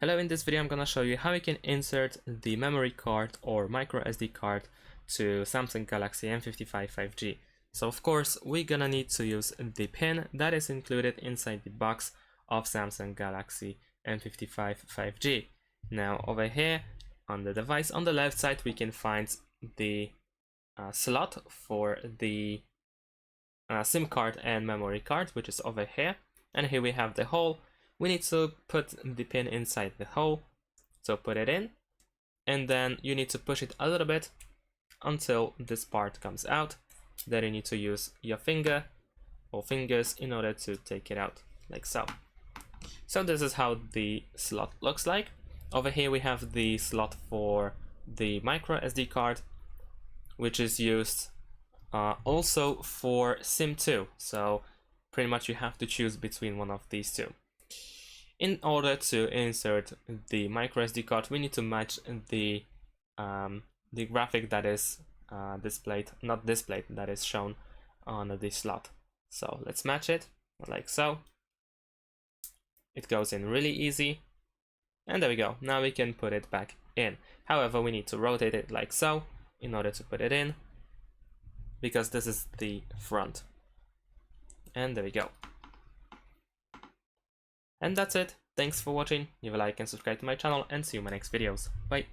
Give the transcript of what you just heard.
Hello, in this video I'm gonna show you how you can insert the memory card or micro SD card to Samsung Galaxy M55 5G. So of course we're gonna need to use the pin that is included inside the box of Samsung Galaxy M55 5G. Now over here on the device on the left side we can find the slot for the SIM card and memory card, which is over here, and here we have the hole. We need to put the pin inside the hole, so put it in, and then you need to push it a little bit until this part comes out. Then you need to use your finger or fingers in order to take it out, like so. So this is how the slot looks like. Over here we have the slot for the micro SD card, which is used also for SIM 2, so pretty much you have to choose between one of these two. In order to insert the micro SD card, we need to match the graphic that is that is shown on the slot. So let's match it like so. It goes in really easy, and there we go. Now we can put it back in. However, we need to rotate it like so in order to put it in, because this is the front. And there we go. And that's it. Thanks for watching. Leave a like and subscribe to my channel, and see you in my next videos. Bye.